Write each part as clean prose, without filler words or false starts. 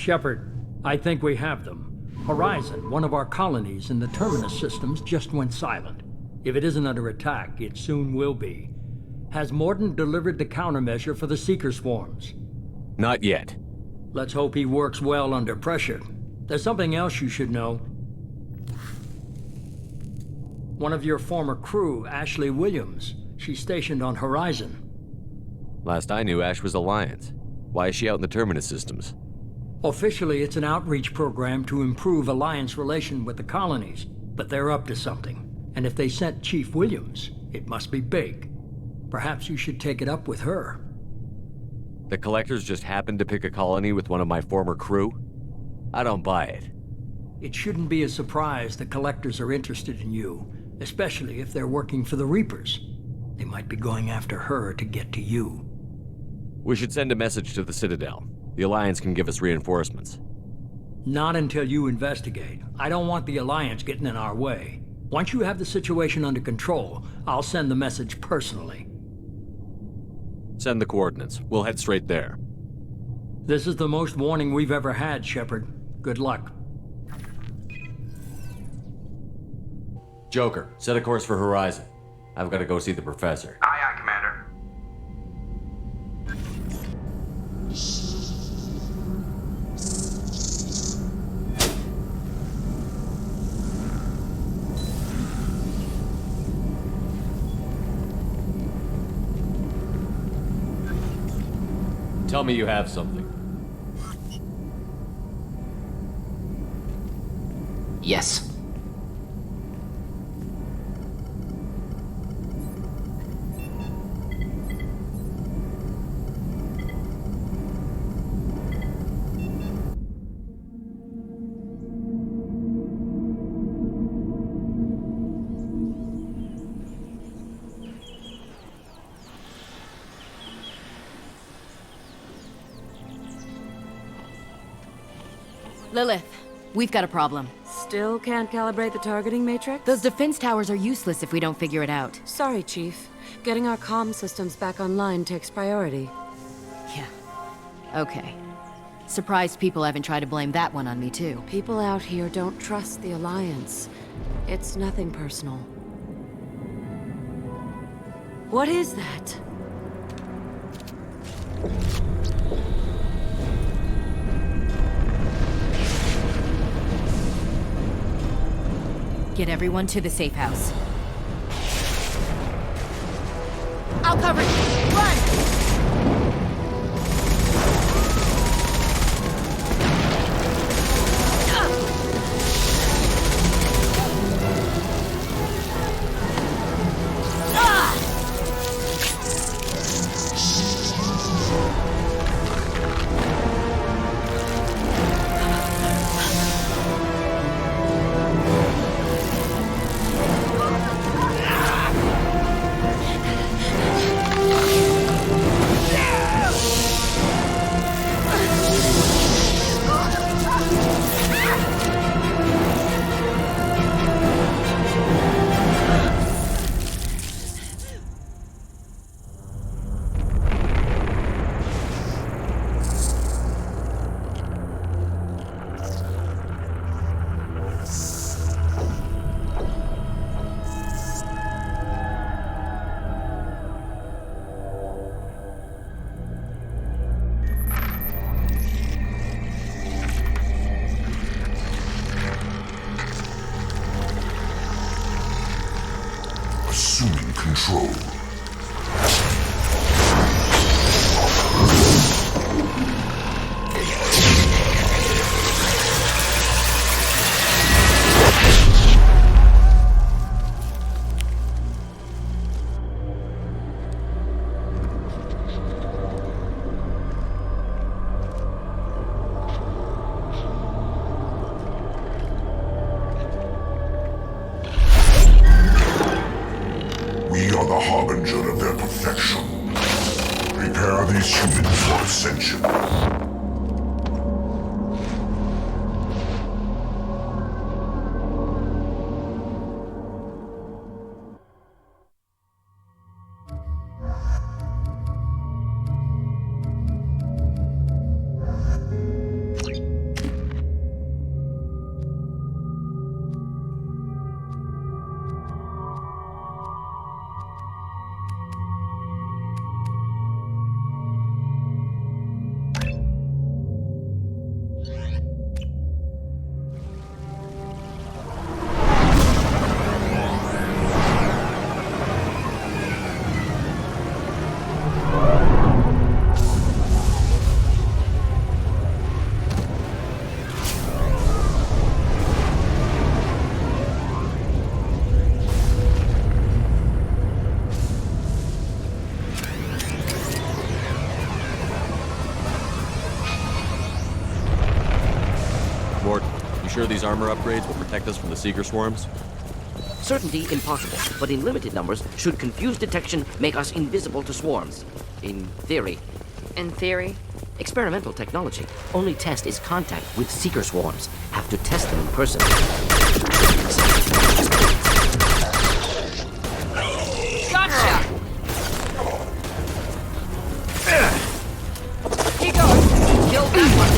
Shepard, I think we have them. Horizon, one of our colonies in the Terminus systems, just went silent. If it isn't under attack, it soon will be. Has Mordin delivered the countermeasure for the Seeker swarms? Not yet. Let's hope he works well under pressure. There's something else you should know. One of your former crew, Ashley Williams, she's stationed on Horizon. Last I knew, Ash was Alliance. Why is she out in the Terminus systems? Officially, it's an outreach program to improve Alliance relation with the colonies, but they're up to something. And if they sent Chief Williams, it must be big. Perhaps you should take it up with her. The Collectors just happened to pick a colony with one of my former crew? I don't buy it. It shouldn't be a surprise the Collectors are interested in you, especially if they're working for the Reapers. They might be going after her to get to you. We should send a message to the Citadel. The Alliance can give us reinforcements. Not until you investigate. I don't want the Alliance getting in our way. Once you have the situation under control, I'll send the message personally. Send the coordinates. We'll head straight there. This is the most warning we've ever had, Shepard. Good luck. Joker, set a course for Horizon. I've got to go see the Professor. Aye, aye, Commander. Tell me you have something. Yes. Lilith, we've got a problem. Still can't calibrate the targeting matrix? Those defense towers are useless if we don't figure it out. Sorry, Chief. Getting our comm systems back online takes priority. Yeah. Okay. Surprised people haven't tried to blame that one on me, too. People out here don't trust the Alliance. It's nothing personal. What is that? Get everyone to the safe house. I'll cover you! Run! Assuming control. We are the harbinger of their perfection. Prepare these humans for ascension. sure these armor upgrades will protect us from the Seeker swarms? Certainty impossible, but in limited numbers, should confused detection make us invisible to swarms. In theory. In theory? Experimental technology. Only test is contact with Seeker swarms. Have to test them in person. Gotcha! He goes! Kill that one!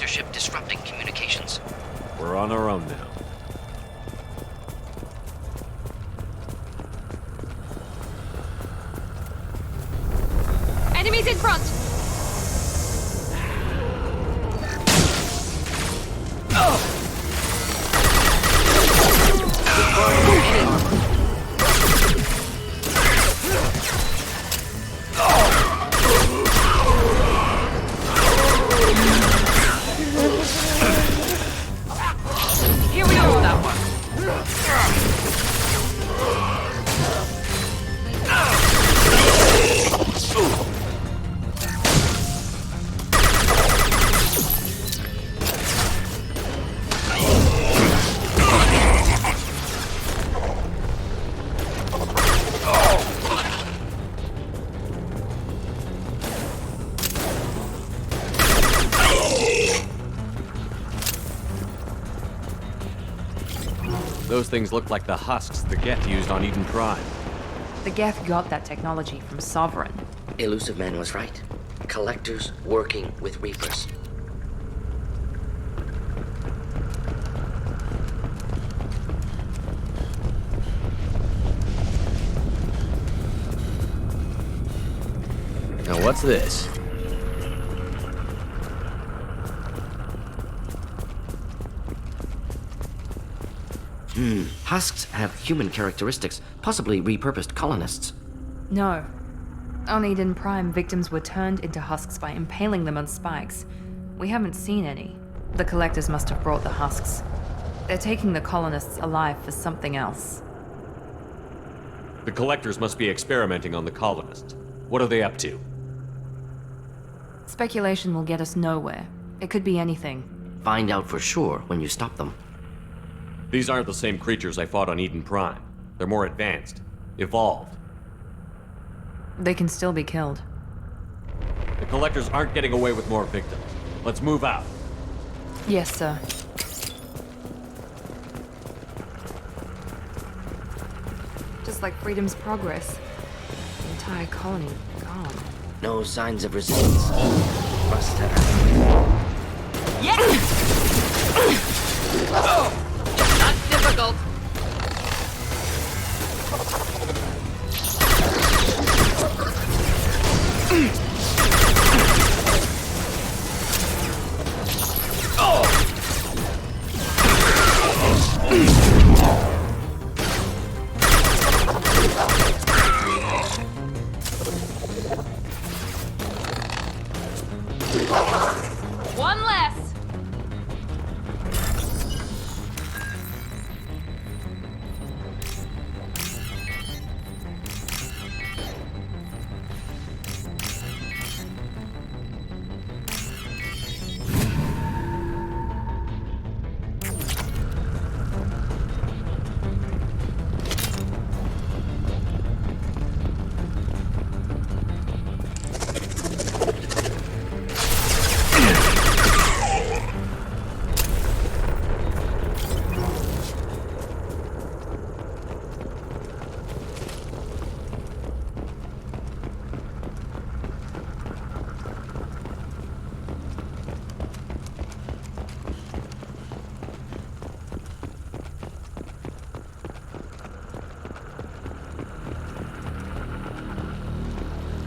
Ship disrupting communications. We're on our own now. Enemies in front! Here we go! That one. Those things look like the husks the Geth used on Eden Prime. The Geth got that technology from Sovereign. Elusive Man was right. Collectors working with Reapers. Now what's this? Husks have human characteristics, possibly repurposed colonists. No. On Eden Prime, victims were turned into husks by impaling them on spikes. We haven't seen any. The collectors must have brought the husks. They're taking the colonists alive for something else. The collectors must be experimenting on the colonists. What are they up to? Speculation will get us nowhere. It could be anything. Find out for sure when you stop them. These aren't the same creatures I fought on Eden Prime. They're more advanced. Evolved. They can still be killed. The collectors aren't getting away with more victims. Let's move out. Yes, sir. Just like Freedom's Progress. The entire colony gone. No signs of resistance. Must have. Oh! Not difficult. One less.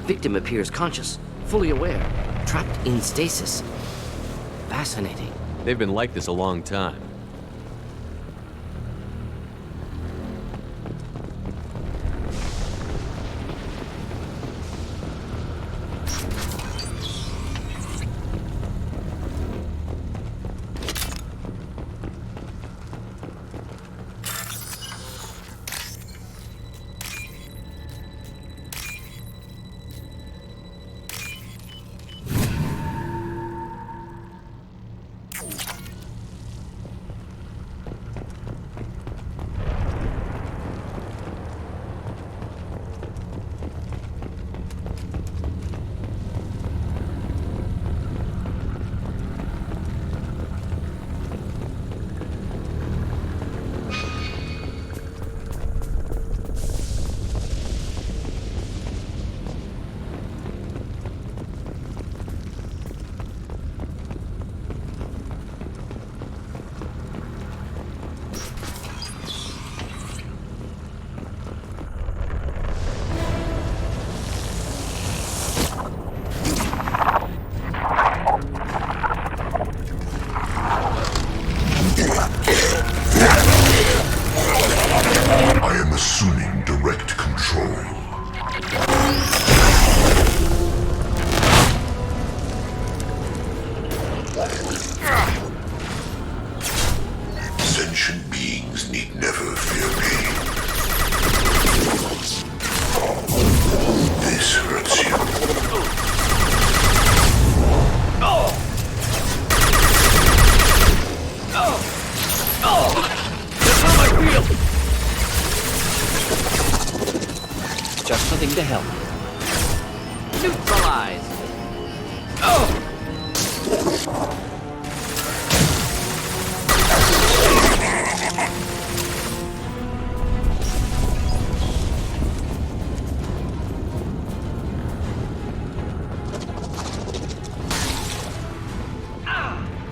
Victim appears conscious, fully aware, trapped in stasis. Fascinating. They've been like this a long time. I am assuming direct control. Sentient beings need never fear me. This hurts you. That's how I feel! Just something to help. Neutralize!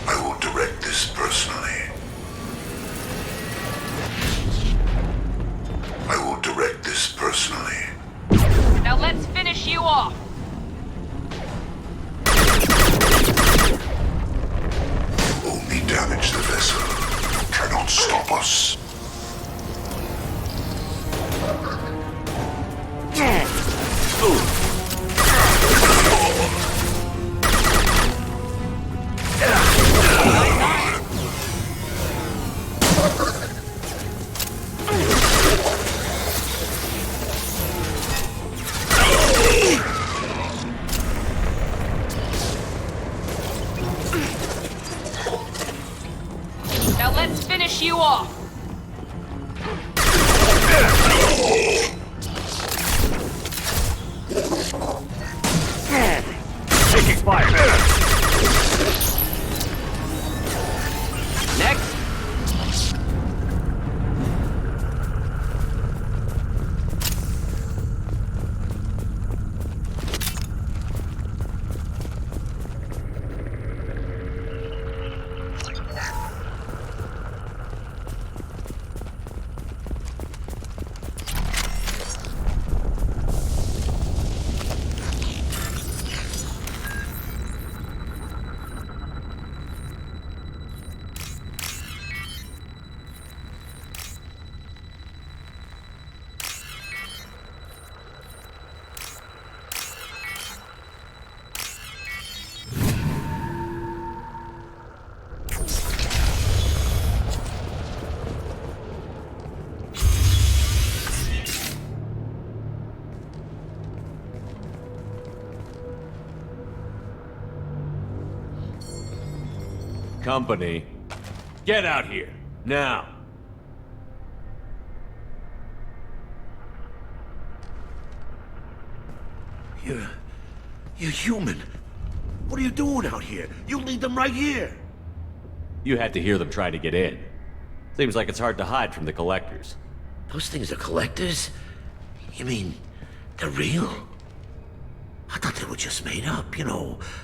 I will direct this personally. I will direct this personally. Now let's finish you off! Only damage the vessel. Cannot stop us. Now let's finish you off! Taking fire! Next! Company, get out here, now! You're human. What are you doing out here? You lead them right here. You had to hear them try to get in. Seems like it's hard to hide from the collectors. Those things are collectors? You mean, they're real? I thought they were just made up,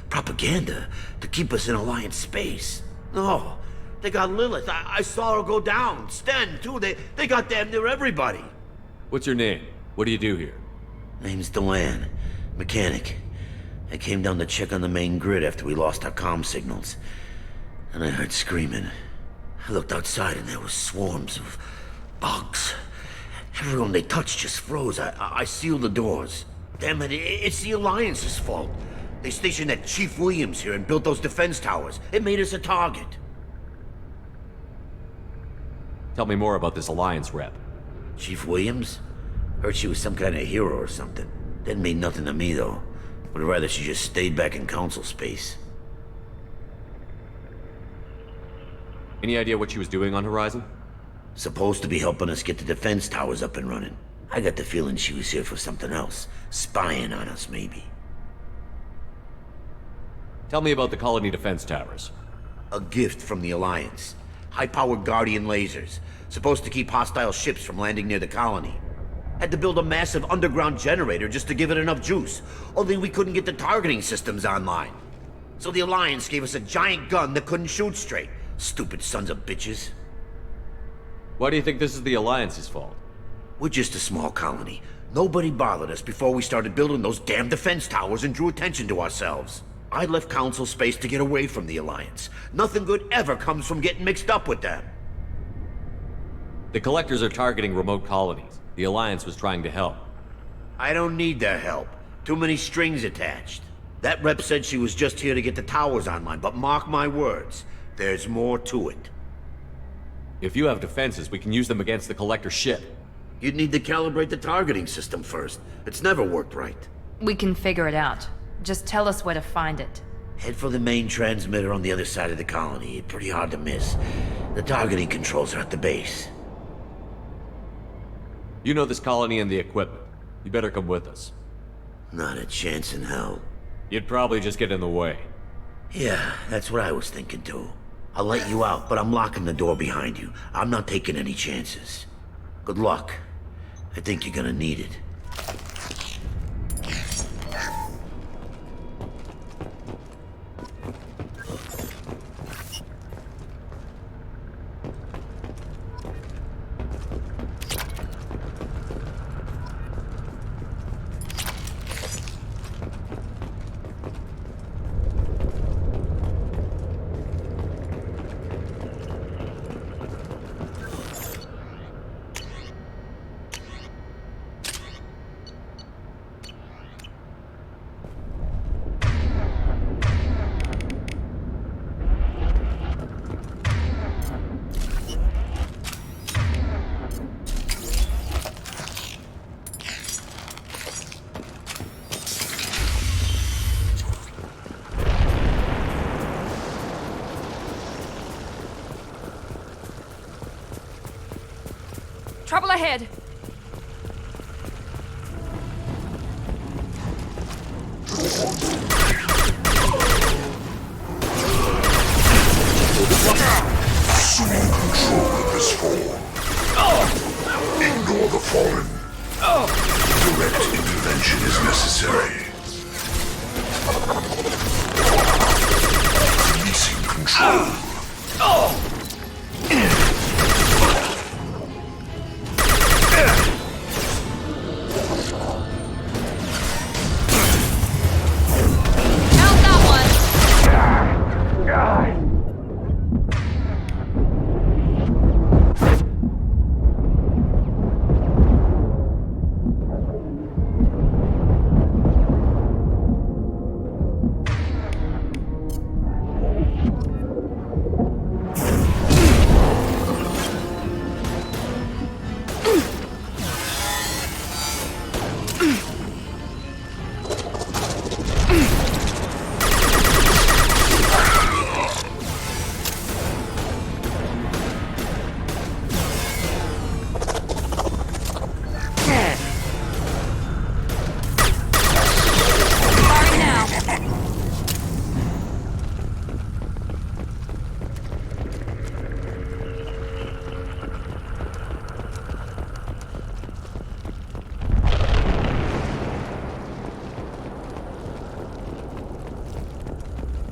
propaganda to keep us in Alliance space. No, they got Lilith. I saw her go down. Sten, too. They got damn near everybody. What's your name? What do you do here? Name's Delan. Mechanic. I came down to check on the main grid after we lost our comm signals. And I heard screaming. I looked outside and there was swarms of bugs. Everyone they touched just froze. I sealed the doors. Damn it, it's the Alliance's fault. They stationed that Chief Williams here and built those defense towers. It made us a target. Tell me more about this Alliance rep. Chief Williams? Heard she was some kind of hero or something. Didn't mean nothing to me, though. Would rather she just stayed back in Council space. Any idea what she was doing on Horizon? Supposed to be helping us get the defense towers up and running. I got the feeling she was here for something else. Spying on us, maybe. Tell me about the colony defense towers. A gift from the Alliance. High-powered Guardian lasers. Supposed to keep hostile ships from landing near the colony. Had to build a massive underground generator just to give it enough juice. Only we couldn't get the targeting systems online. So the Alliance gave us a giant gun that couldn't shoot straight. Stupid sons of bitches. Why do you think this is the Alliance's fault? We're just a small colony. Nobody bothered us before we started building those damn defense towers and drew attention to ourselves. I left Council space to get away from the Alliance. Nothing good ever comes from getting mixed up with them. The Collectors are targeting remote colonies. The Alliance was trying to help. I don't need their help. Too many strings attached. That rep said she was just here to get the towers online, but mark my words, there's more to it. If you have defenses, we can use them against the Collector ship. You'd need to calibrate the targeting system first. It's never worked right. We can figure it out. Just tell us where to find it. Head for the main transmitter on the other side of the colony. Pretty hard to miss. The targeting controls are at the base. You know this colony and the equipment. You better come with us. Not a chance in hell. You'd probably just get in the way. Yeah, that's what I was thinking too. I'll let you out, but I'm locking the door behind you. I'm not taking any chances. Good luck. I think you're gonna need it. Trouble ahead. Assume control of this form. Ignore the fallen. Direct intervention is necessary. Releasing control.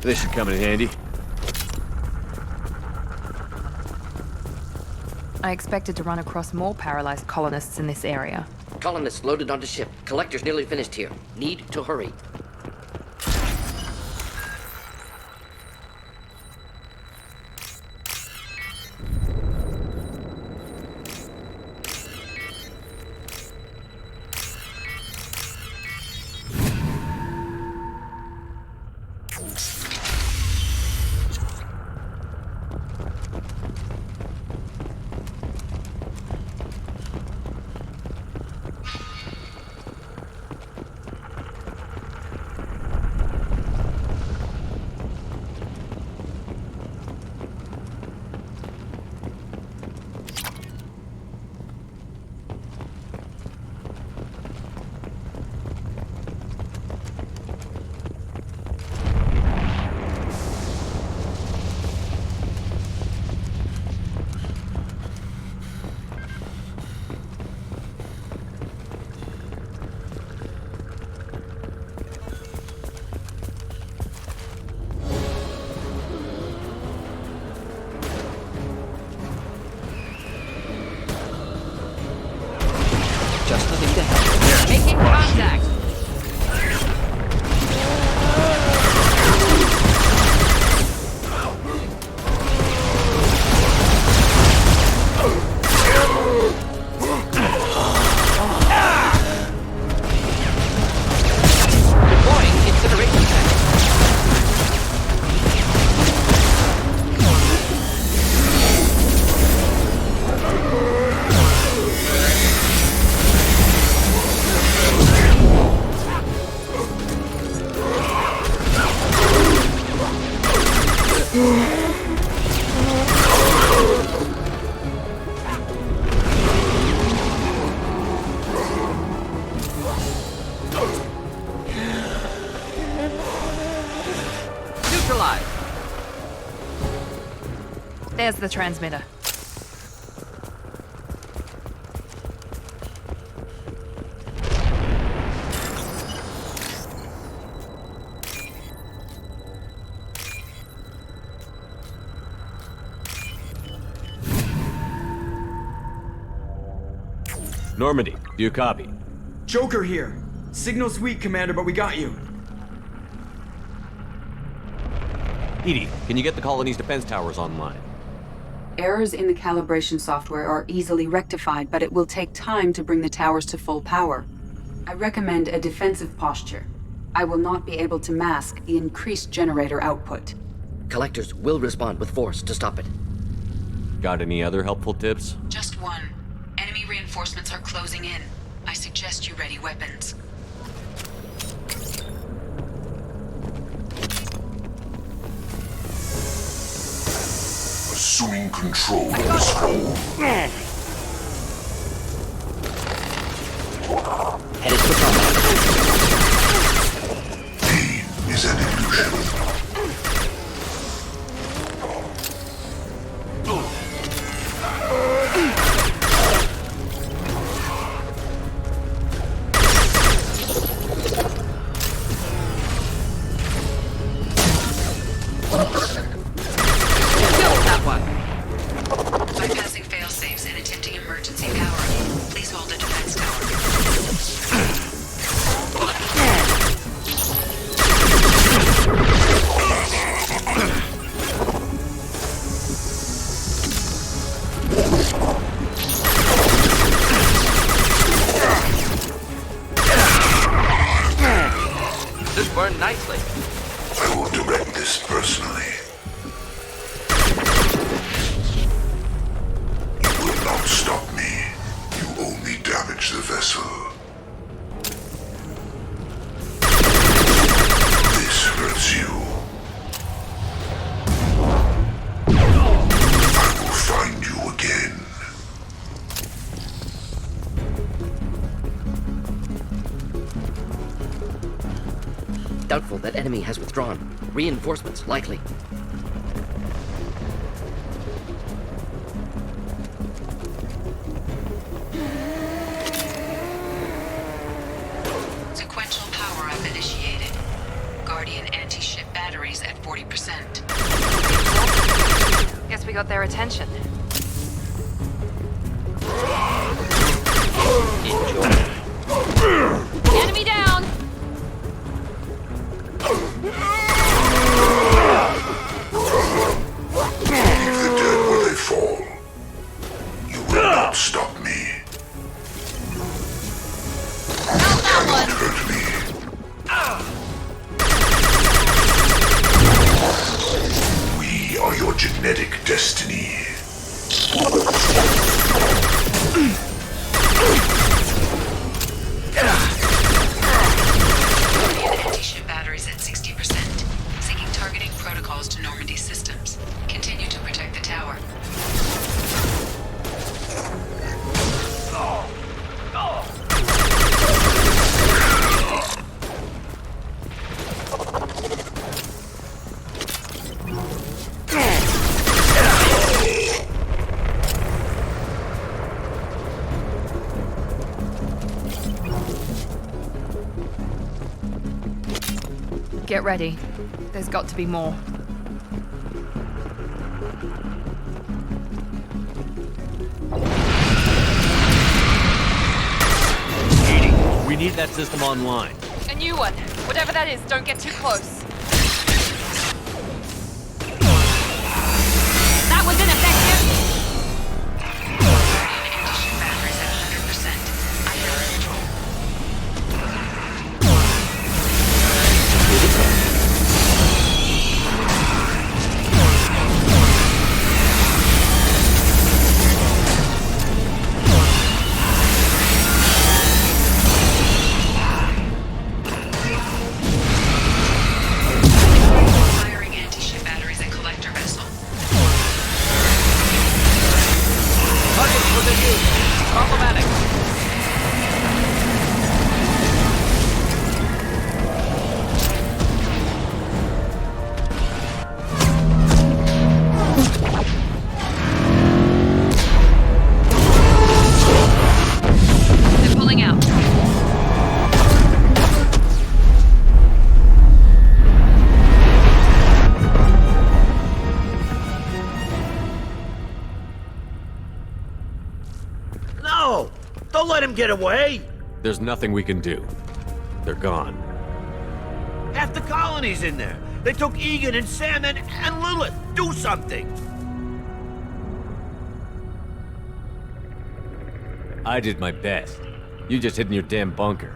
This should come in handy. I expected to run across more paralyzed colonists in this area. Colonists loaded onto ship. Collector's nearly finished here. Need to hurry. Just nothing to help. Making contact! Deploying incineration tank. Neutralized. There's the transmitter. Normandy, do you copy? Joker here. Signal's weak, Commander, but we got you. Edie, can you get the colony's defense towers online? Errors in the calibration software are easily rectified, but it will take time to bring the towers to full power. I recommend a defensive posture. I will not be able to mask the increased generator output. Collectors will respond with force to stop it. Got any other helpful tips? Just one. Enemy reinforcements are closing in. I suggest you ready weapons. Assuming control of this hole. Headed for combat. Pain is an illusion. Bypassing fail-safes and attempting emergency power. Please hold the defense tower. This burned nicely. I will direct this personally. You will not stop me. You only damage the vessel. This hurts you. I will find you again. Doubtful that enemy has withdrawn. Reinforcements likely. Sequential power-up initiated. Guardian anti-ship batteries at 40%. Guess we got their attention. Enjoy. Enemy down! Leave the dead where they fall. You will not stop me. You cannot hurt me. We are your genetic destiny. Anti-ship batteries at 60%. Syncing targeting protocols to Normandy systems. Continue to protect the tower. Get ready. There's got to be more. We need that system online. A new one. Whatever that is, don't get too close. That was ineffective! Anti-ship batteries at 100%. I have control. Firing anti-ship batteries at collector vessel. Targets within you. Problematic. They're pulling out. No! Don't let him get away! There's nothing we can do. They're gone. Half the colony's in there. They took Egan and Sam and Lilith. Do something! I did my best. You just hid in your damn bunker.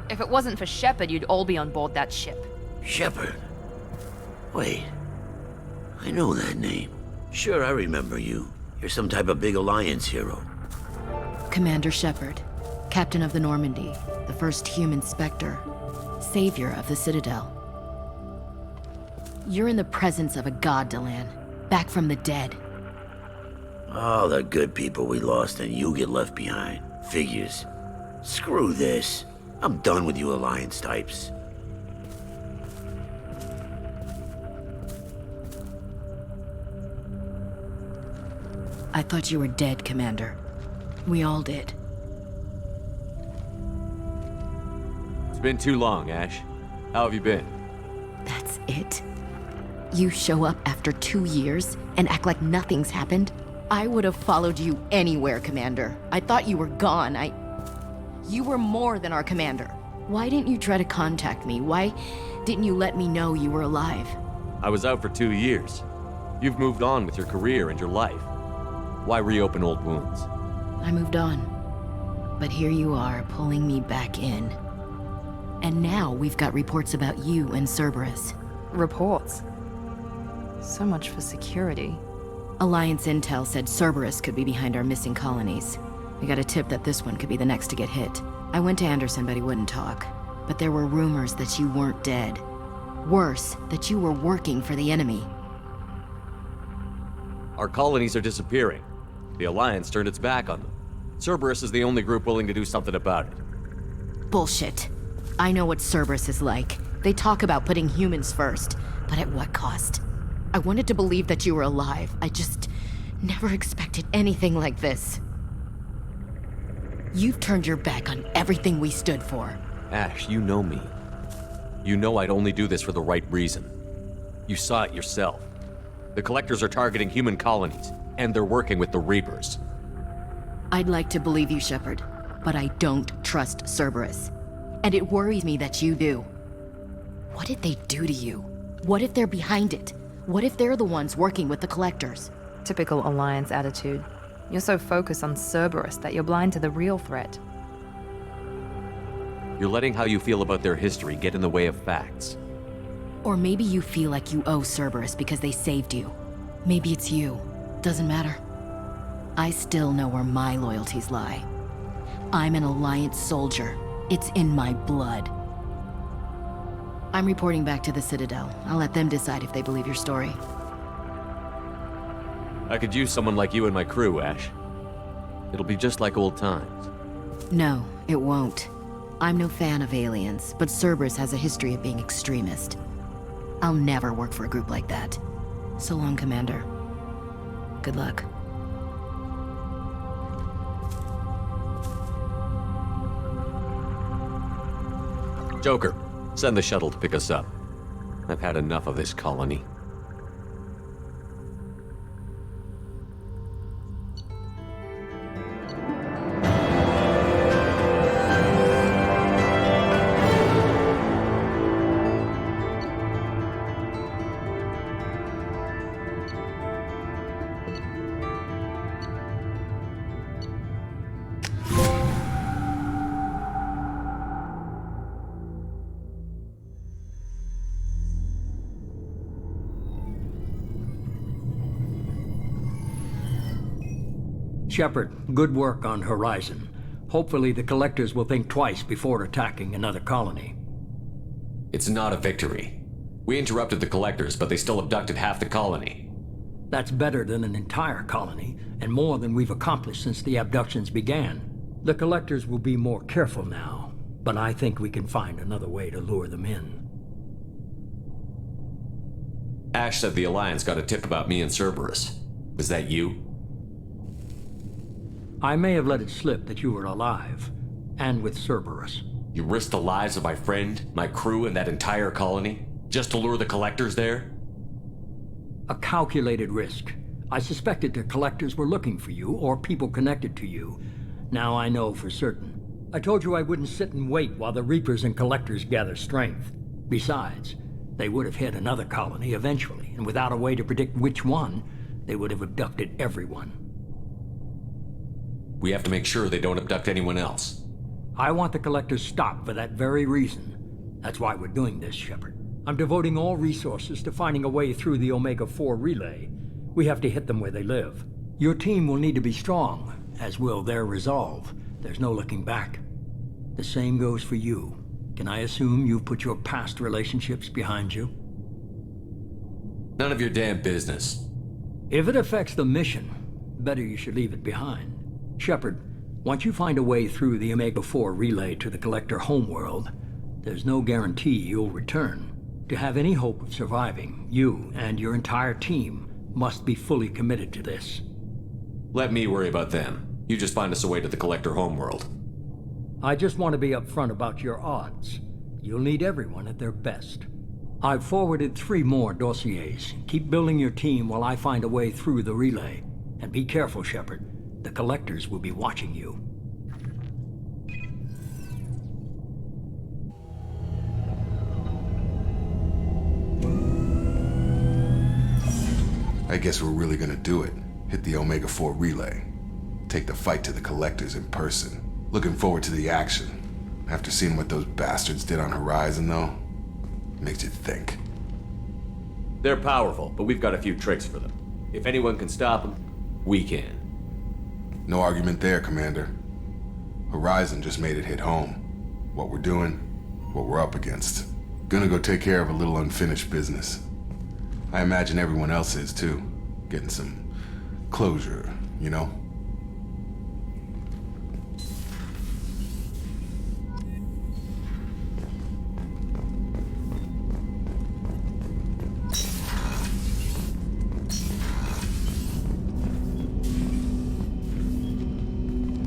If it wasn't for Shepard, you'd all be on board that ship. Shepard. Wait. I know that name. Sure, I remember you. You're some type of big Alliance hero. Commander Shepard, Captain of the Normandy, the first human Spectre, Savior of the Citadel. You're in the presence of a god, Delan, back from the dead. All the good people we lost and you get left behind. Figures. Screw this. I'm done with you Alliance types. I thought you were dead, Commander. We all did. It's been too long, Ash. How have you been? That's it? You show up after 2 years and act like nothing's happened? I would have followed you anywhere, Commander. I thought you were gone. You were more than our commander. Why didn't you try to contact me? Why didn't you let me know you were alive? I was out for 2 years. You've moved on with your career and your life. Why reopen old wounds? I moved on. But here you are, pulling me back in. And now we've got reports about you and Cerberus. Reports? So much for security. Alliance intel said Cerberus could be behind our missing colonies. We got a tip that this one could be the next to get hit. I went to Anderson, but he wouldn't talk. But there were rumors that you weren't dead. Worse, that you were working for the enemy. Our colonies are disappearing. The Alliance turned its back on them. Cerberus is the only group willing to do something about it. Bullshit. I know what Cerberus is like. They talk about putting humans first, but at what cost? I wanted to believe that you were alive. I just never expected anything like this. You've turned your back on everything we stood for. Ash, you know me. You know I'd only do this for the right reason. You saw it yourself. The Collectors are targeting human colonies, and they're working with the Reapers. I'd like to believe you, Shepard. but I don't trust Cerberus. And it worries me that you do. What did they do to you? What if they're behind it? What if they're the ones working with the Collectors? Typical Alliance attitude. You're so focused on Cerberus that you're blind to the real threat. You're letting how you feel about their history get in the way of facts. Or maybe you feel like you owe Cerberus because they saved you. Maybe it's you. Doesn't matter. I still know where my loyalties lie. I'm an Alliance soldier. It's in my blood. I'm reporting back to the Citadel. I'll let them decide if they believe your story. I could use someone like you in my crew, Ash. It'll be just like old times. No, it won't. I'm no fan of aliens, but Cerberus has a history of being extremist. I'll never work for a group like that. So long, Commander. Good luck. Joker, send the shuttle to pick us up. I've had enough of this colony. Shepard, good work on Horizon. Hopefully the Collectors will think twice before attacking another colony. It's not a victory. We interrupted the Collectors, but they still abducted half the colony. That's better than an entire colony, and more than we've accomplished since the abductions began. The Collectors will be more careful now, but I think we can find another way to lure them in. Ash said the Alliance got a tip about me and Cerberus. Was that you? I may have let it slip that you were alive, and with Cerberus. You risked the lives of my friend, my crew, and that entire colony, just to lure the Collectors there? A calculated risk. I suspected the Collectors were looking for you, or people connected to you. Now I know for certain. I told you I wouldn't sit and wait while the Reapers and Collectors gather strength. Besides, they would have hit another colony eventually, and without a way to predict which one, they would have abducted everyone. We have to make sure they don't abduct anyone else. I want the Collectors stopped for that very reason. That's why we're doing this, Shepard. I'm devoting all resources to finding a way through the Omega-4 relay. We have to hit them where they live. Your team will need to be strong, as will their resolve. There's no looking back. The same goes for you. Can I assume you've put your past relationships behind you? None of your damn business. If it affects the mission, better you should leave it behind. Shepard, once you find a way through the Omega-4 relay to the Collector homeworld, there's no guarantee you'll return. To have any hope of surviving, you and your entire team must be fully committed to this. Let me worry about them. You just find us a way to the Collector homeworld. I just want to be upfront about your odds. You'll need everyone at their best. I've forwarded 3 more dossiers. Keep building your team while I find a way through the relay. And be careful, Shepard. The Collectors will be watching you. I guess we're really gonna do it. Hit the Omega-4 relay. Take the fight to the Collectors in person. Looking forward to the action. After seeing what those bastards did on Horizon, though, makes you think. They're powerful, but we've got a few tricks for them. If anyone can stop them, we can. No argument there, Commander. Horizon just made it hit home. What we're doing, what we're up against. Gonna go take care of a little unfinished business. I imagine everyone else is too. Getting some closure, you know?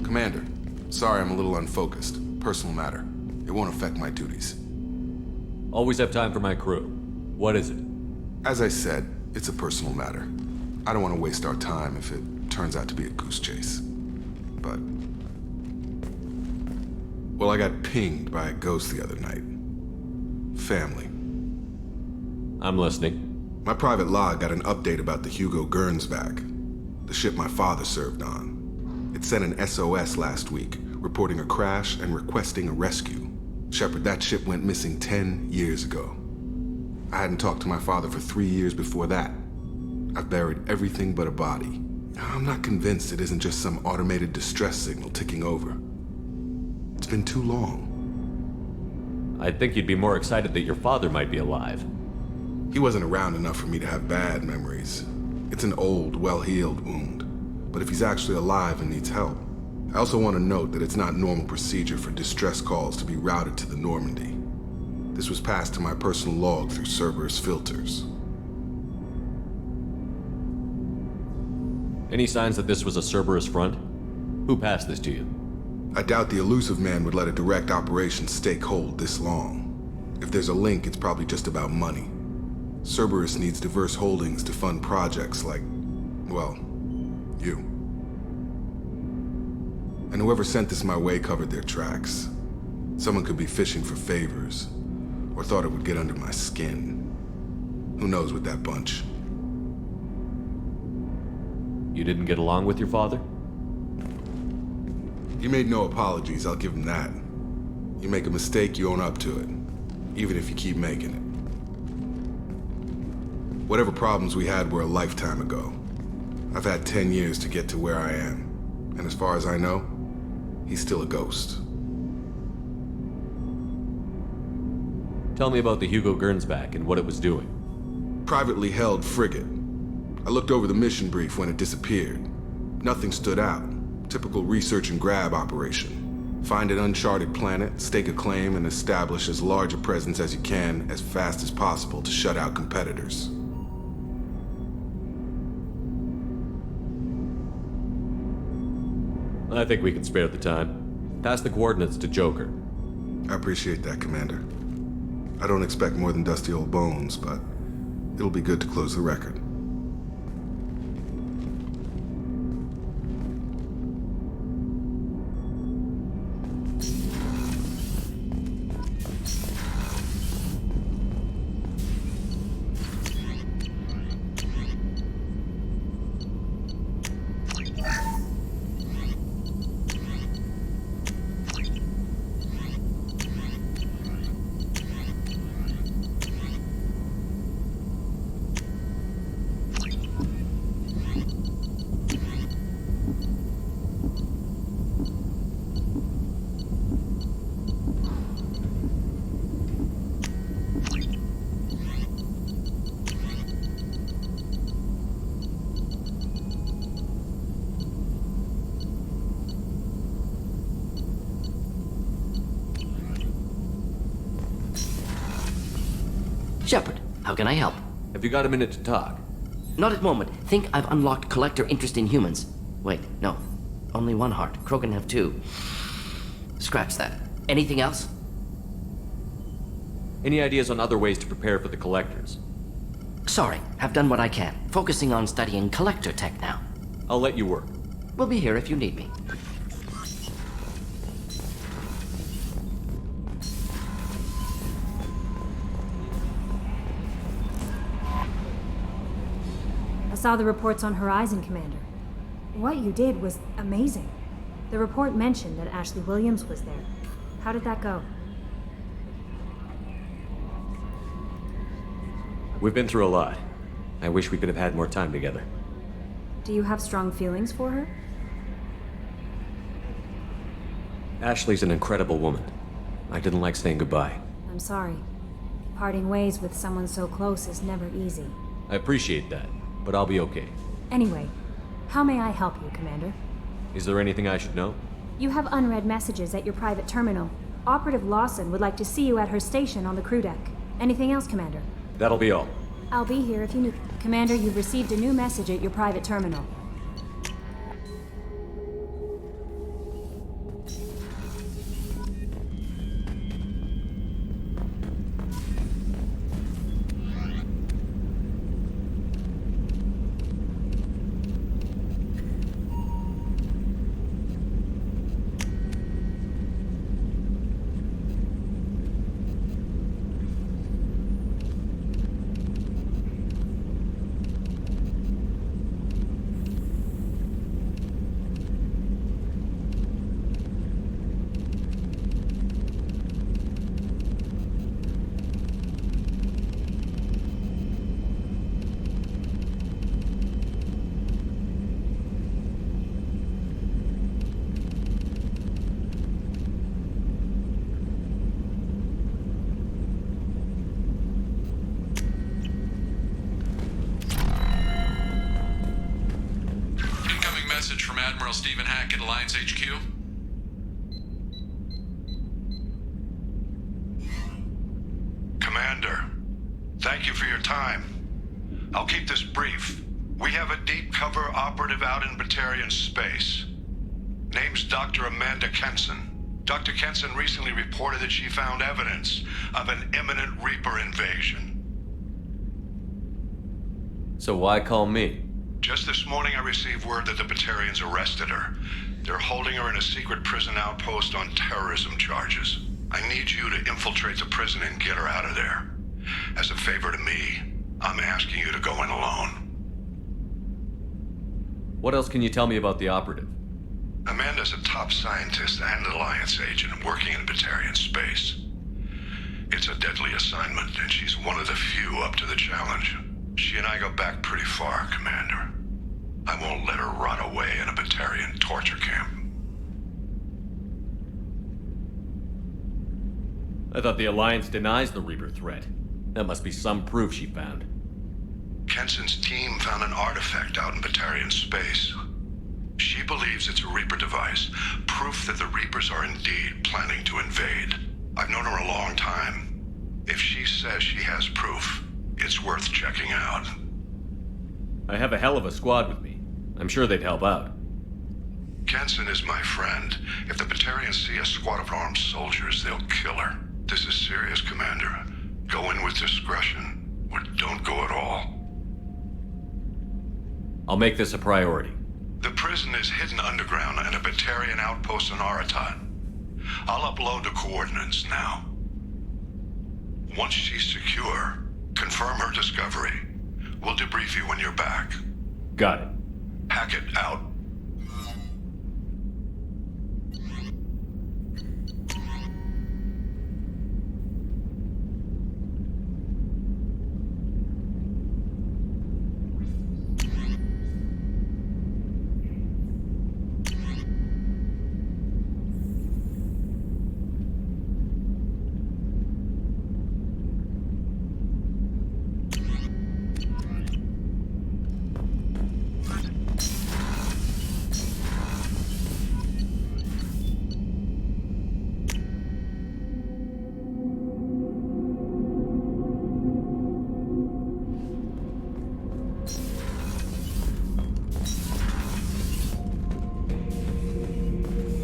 Commander, sorry I'm a little unfocused. Personal matter. It won't affect my duties. Always have time for my crew. What is it? As I said, it's a personal matter. I don't want to waste our time if it turns out to be a goose chase. But Well, I got pinged by a ghost the other night. Family. I'm listening. My private log got an update about the Hugo Gernsback, the ship my father served on. It sent an SOS last week, reporting a crash and requesting a rescue. Shepard, that ship went missing 10 years ago. I hadn't talked to my father for 3 years before that. I've buried everything but a body. I'm not convinced it isn't just some automated distress signal ticking over. It's been too long. I'd think you'd be more excited that your father might be alive. He wasn't around enough for me to have bad memories. It's an old, well-healed wound. But if he's actually alive and needs help, I also want to note that it's not normal procedure for distress calls to be routed to the Normandy. This was passed to my personal log through Cerberus filters. Any signs that this was a Cerberus front? Who passed this to you? I doubt the elusive man would let a direct operation stake hold this long. If there's a link, it's probably just about money. Cerberus needs diverse holdings to fund projects like, well, you. And whoever sent this my way covered their tracks. Someone could be fishing for favors, or thought it would get under my skin. Who knows with that bunch? You didn't get along with your father? He made no apologies, I'll give him that. You make a mistake, you own up to it, even if you keep making it. Whatever problems we had were a lifetime ago. I've had 10 years to get to where I am, and as far as I know, he's still a ghost. Tell me about the Hugo Gernsback and what it was doing. Privately held frigate. I looked over the mission brief when it disappeared. Nothing stood out. Typical research and grab operation. Find an uncharted planet, stake a claim, and establish as large a presence as you can as fast as possible to shut out competitors. I think we can spare the time. Pass the coordinates to Joker. I appreciate that, Commander. I don't expect more than dusty old bones, but it'll be good to close the record. Shepard, how can I help? Have you got a minute to talk? Not at moment. Think I've unlocked collector interest in humans. Wait, no. Only one heart. Krogan have two. Scratch that. Anything else? Any ideas on other ways to prepare for the collectors? Sorry, have done what I can. Focusing on studying collector tech now. I'll let you work. We'll be here if you need me. I saw the reports on Horizon, Commander. What you did was amazing. The report mentioned that Ashley Williams was there. How did that go? We've been through a lot. I wish we could have had more time together. Do you have strong feelings for her? Ashley's an incredible woman. I didn't like saying goodbye. I'm sorry. Parting ways with someone so close is never easy. I appreciate that, but I'll be okay. Anyway, how may I help you, Commander? Is there anything I should know? You have unread messages at your private terminal. Operative Lawson would like to see you at her station on the crew deck. Anything else, Commander? That'll be all. I'll be here if you need. Commander, you've received a new message at your private terminal. message from Admiral Stephen Hackett, Alliance HQ. Commander, thank you for your time. I'll keep this brief. We have a deep cover operative out in Batarian space. Name's Dr. Amanda Kenson. Dr. Kenson recently reported that she found evidence of an imminent Reaper invasion. So why call me? Just this morning I received word that the Batarians arrested her. They're holding her in a secret prison outpost on terrorism charges. I need you to infiltrate the prison and get her out of there. As a favor to me, I'm asking you to go in alone. What else can you tell me about the operative? Amanda's a top scientist and Alliance agent working in Batarian space. It's a deadly assignment, and she's one of the few up to the challenge. She and I go back pretty far, Commander. I won't let her rot away in a Batarian torture camp. I thought the Alliance denies the Reaper threat. That must be some proof she found. Kenson's team found an artifact out in Batarian space. She believes it's a Reaper device, proof that the Reapers are indeed planning to invade. I've known her a long time. If she says she has proof, it's worth checking out. I have a hell of a squad with me. I'm sure they'd help out. Kenson is my friend. If the Batarians see a squad of armed soldiers, they'll kill her. This is serious, Commander. Go in with discretion, or don't go at all. I'll make this a priority. The prison is hidden underground in a Batarian outpost on Aratat. I'll upload the coordinates now. Once she's secure, confirm her discovery. We'll debrief you when you're back. Got it. Hackett out.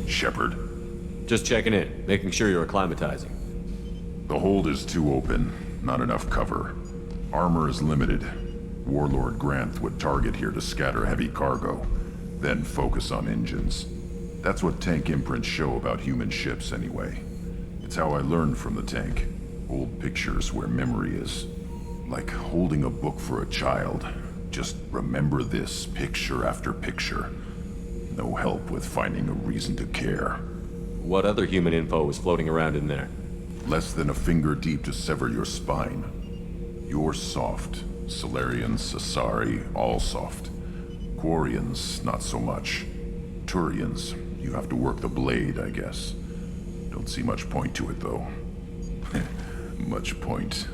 Shepard. Just checking in, making sure you're acclimatizing. The hold is too open, not enough cover. Armor is limited. Warlord Granth would target here to scatter heavy cargo, then focus on engines. That's what tank imprints show about human ships anyway. It's how I learned from the tank. Old pictures where memory is. Like holding a book for a child. Just remember this picture after picture. No help with finding a reason to care. What other human info was floating around in there? Less than a finger deep to sever your spine. You're soft. Solarians, Asari, all soft. Quarians, not so much. Turians, you have to work the blade, I guess. Don't see much point to it, though. Much point.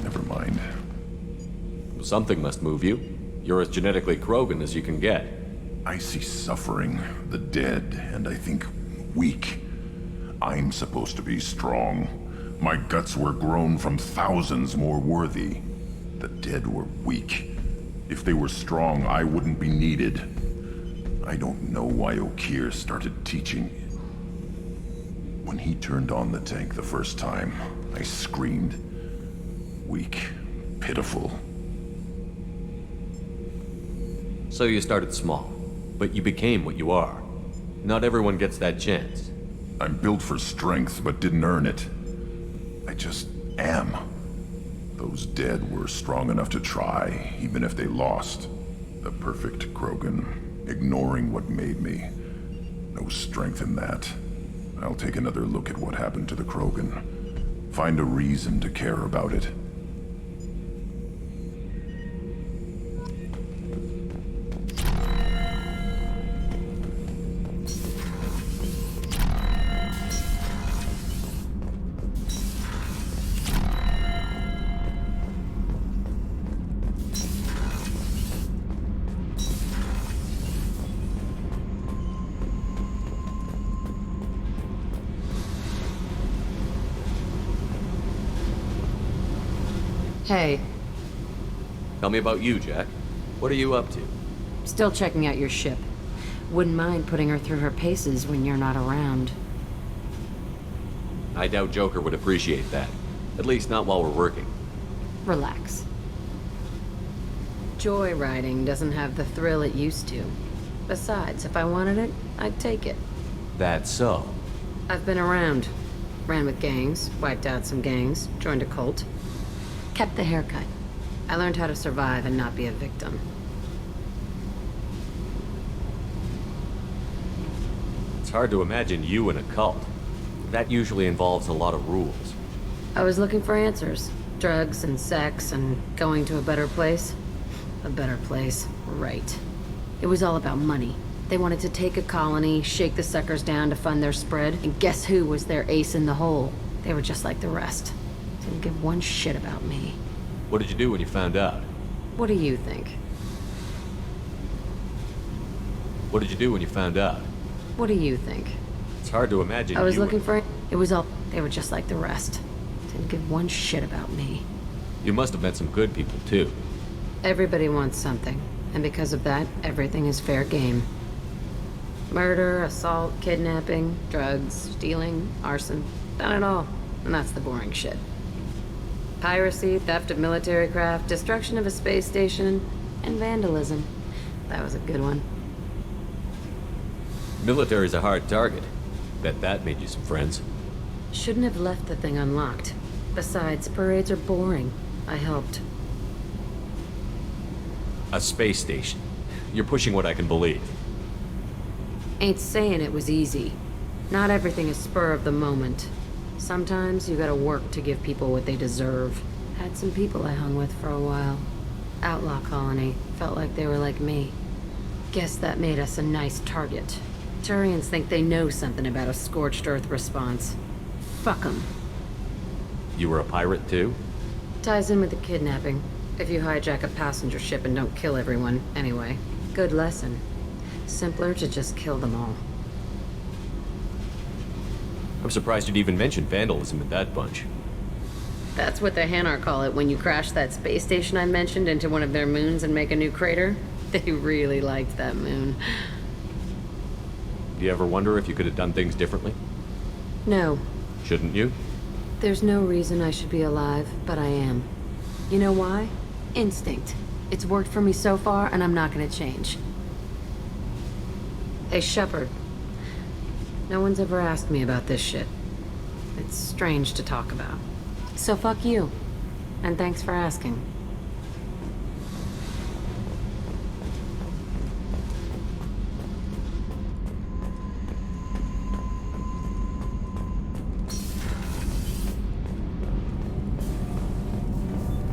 Never mind. Something must move you. You're as genetically Krogan as you can get. I see suffering, the dead, and I think weak. I'm supposed to be strong. My guts were grown from thousands more worthy. The dead were weak. If they were strong, I wouldn't be needed. I don't know why Okeer started teaching. When he turned on the tank the first time, I screamed. Weak, pitiful. So you started small, but you became what you are. Not everyone gets that chance. I'm built for strength, but didn't earn it. I just am. Those dead were strong enough to try, even if they lost. The perfect Krogan, ignoring what made me. No strength in that. I'll take another look at what happened to the Krogan. Find a reason to care about it. Hey, Tell me about you, Jack. What are you up to? still checking out your ship. Wouldn't mind putting her through her paces when you're not around. I doubt Joker would appreciate that. At least not while we're working. Relax. Joyriding doesn't have the thrill it used to. Besides, if I wanted it, I'd take it. That's so. I've been around. Ran with gangs, wiped out some gangs, joined a cult. Kept the haircut. I learned how to survive and not be a victim. It's hard to imagine you in a cult. That usually involves a lot of rules. I was looking for answers. Drugs and sex and going to a better place. A better place, right. It was all about money. They wanted to take a colony, shake the suckers down to fund their spread, and guess who was their ace in the hole? They were just like the rest. Didn't give one shit about me. What did you do when you found out? What do you think? What did you do when you found out? What do you think? It's hard to imagine I was you looking for it. It was all... They were just like the rest. Didn't give one shit about me. You must have met some good people, too. Everybody wants something. And because of that, everything is fair game. Murder, assault, kidnapping, drugs, stealing, arson. Done it all. And that's the boring shit. Piracy, theft of military craft, destruction of a space station, and vandalism. That was a good one. Military's a hard target. Bet that made you some friends. Shouldn't have left the thing unlocked. Besides, parades are boring. I helped. A space station. You're pushing what I can believe. Ain't saying it was easy. Not everything is spur of the moment. Sometimes you gotta work to give people what they deserve. Had some people I hung with for a while. Outlaw colony. Felt like they were like me. Guess that made us a nice target. Turians think they know something about a scorched earth response. Fuck 'em. You were a pirate, too? Ties in with the kidnapping. If you hijack a passenger ship and don't kill everyone, anyway. Good lesson. Simpler to just kill them all. I'm surprised you'd even mention vandalism in that bunch. That's what the Hanar call it when you crash that space station I mentioned into one of their moons and make a new crater. They really liked that moon. Do you ever wonder if you could have done things differently? No. Shouldn't you? There's no reason I should be alive, but I am. You know why? Instinct. It's worked for me so far, and I'm not gonna change. Hey, Shepard. No one's ever asked me about this shit. It's strange to talk about. So fuck you. And thanks for asking.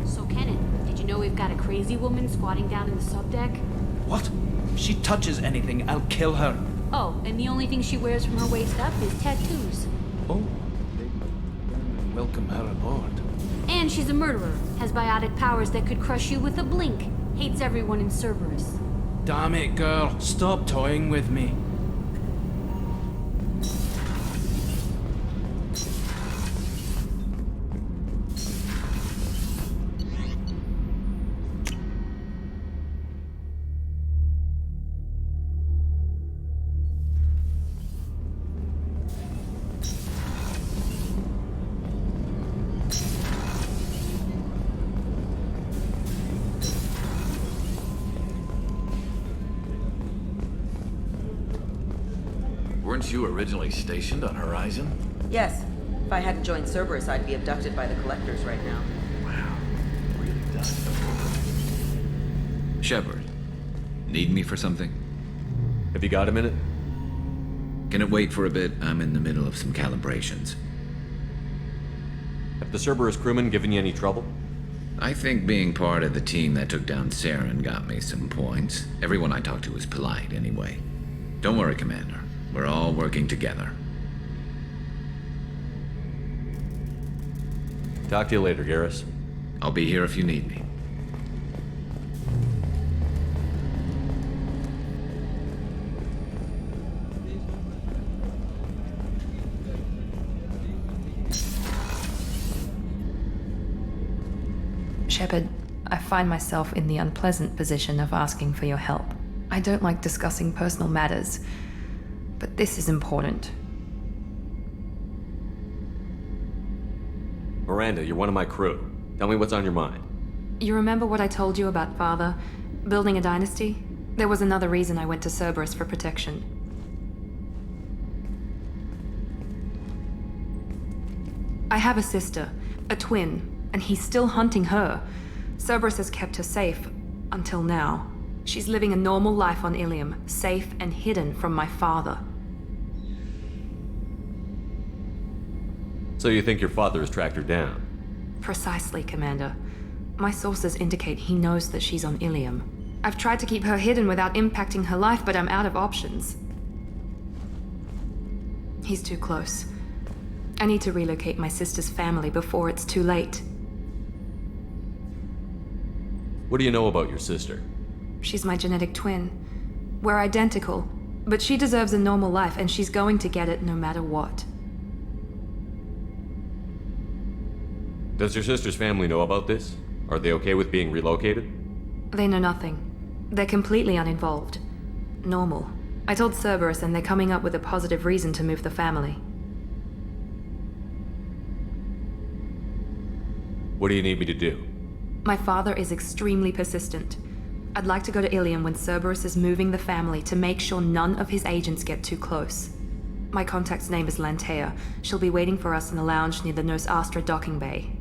So, Kenneth, did you know we've got a crazy woman squatting down in the subdeck? What? If she touches anything, I'll kill her. Oh, and the only thing she wears from her waist up is tattoos. Oh. Welcome her aboard. And she's a murderer, has biotic powers that could crush you with a blink. Hates everyone in Cerberus. Damn it, girl. Stop toying with me. Weren't you originally stationed on Horizon? Yes. If I hadn't joined Cerberus, I'd be abducted by the Collectors right now. Wow. Really does. Shepard, need me for something? Have you got a minute? Can it wait for a bit? I'm in the middle of some calibrations. Have the Cerberus crewmen given you any trouble? I think being part of the team that took down Saren got me some points. Everyone I talked to was polite anyway. Don't worry, Commander. We're all working together. Talk to you later, Garrus. I'll be here if you need me. Shepard, I find myself in the unpleasant position of asking for your help. I don't like discussing personal matters, but this is important. Miranda, you're one of my crew. Tell me what's on your mind. You remember what I told you about Father? Building a dynasty? There was another reason I went to Cerberus for protection. I have a sister, a twin, and he's still hunting her. Cerberus has kept her safe, until now. She's living a normal life on Ilium, safe and hidden from my father. So you think your father has tracked her down? Precisely, Commander. My sources indicate he knows that she's on Ilium. I've tried to keep her hidden without impacting her life, but I'm out of options. He's too close. I need to relocate my sister's family before it's too late. What do you know about your sister? She's my genetic twin. We're identical, but she deserves a normal life, and she's going to get it no matter what. Does your sister's family know about this? Are they okay with being relocated? They know nothing. They're completely uninvolved. Normal. I told Cerberus, and they're coming up with a positive reason to move the family. What do you need me to do? My father is extremely persistent. I'd like to go to Ilium when Cerberus is moving the family to make sure none of his agents get too close. My contact's name is Lantea. She'll be waiting for us in the lounge near the Nos Astra docking bay.